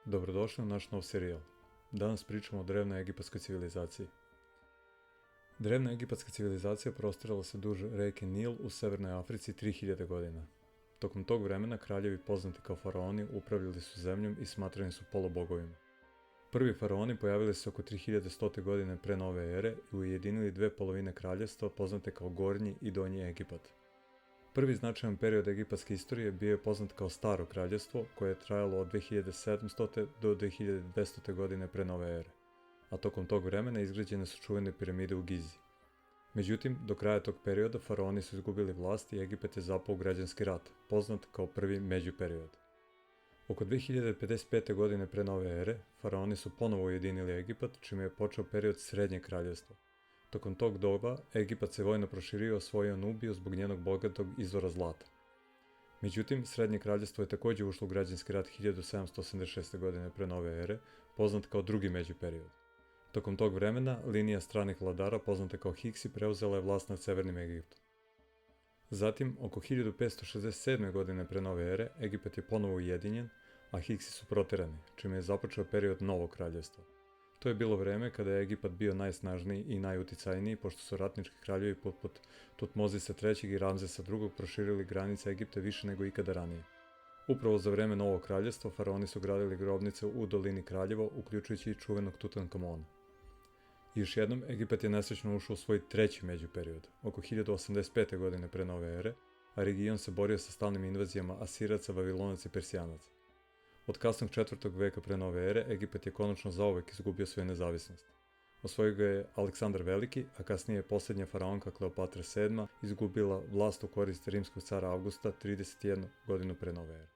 Dobrodošli u naš nov serijal. Danas pričamo o drevnoj egipatskoj civilizaciji. Drevna egipatska civilizacija prostirala se duž reke Nil u severnoj Africi 3000 godina. Tokom tog vremena kraljevi poznati kao faraoni upravljali su zemljom i smatrani su polubogovima. Prvi faraoni pojavili se oko 3100. godine pre nove ere i ujedinili dve polovine kraljevstva poznate kao Gornji i Donji Egipat. Prvi značajan period egipatske istorije bio je poznat kao Staro kraljevstvo, koje je trajalo od 2700. do 2200. godine pre nove ere, a tokom tog vremena izgrađene su čuvene piramide u Gizi. Međutim, do kraja tog perioda faraoni su izgubili vlast i Egipat je zapao u građanski rat, poznat kao prvi međuperiod. Oko 2055. godine pre nove ere, faraoni su ponovo ujedinili Egipat, čime je počeo period Srednjeg kraljevstva. Tokom tog doba, Egipat se vojno proširio i osvojio Nubiju zbog njenog bogatog izvora zlata. Međutim, Srednje kraljevstvo je također ušlo u građanski rat 1786. godine pre nove ere, poznat kao drugi međuperiod. Tokom tog vremena, linija stranih vladara, poznata kao Hiksi, preuzela je vlast nad Severnim Egiptom. Zatim, oko 1567. godine pre nove ere, Egipat je ponovo ujedinjen, a Hiksi su proterani, čime je započeo period Novog kraljevstva. To je bilo vreme kada je Egipat bio najsnažniji i najuticajniji, pošto su ratnički kraljevi poput Tutmozisa III i Ramzesa II proširili granice Egipta više nego ikada ranije. Upravo za vreme Novog kraljevstva faraoni su gradili grobnice u dolini kraljeva, uključujući i čuvenog Tutankamona. I još jednom, Egipat je nesrećno ušao u svoj treći međuperiod, oko 1085. godine pre nove ere, a region se borio sa stalnim invazijama Asiraca, Vavilonaca i Persijanaca. Od kasnog 4. veka pre nove ere, Egipat je konačno zauvek izgubio svoju nezavisnost. Osvojio ga je Aleksandar Veliki, a kasnije je posljednja faraonka Kleopatra VII izgubila vlast u korist rimskog cara Augusta 31 godinu pre nove ere.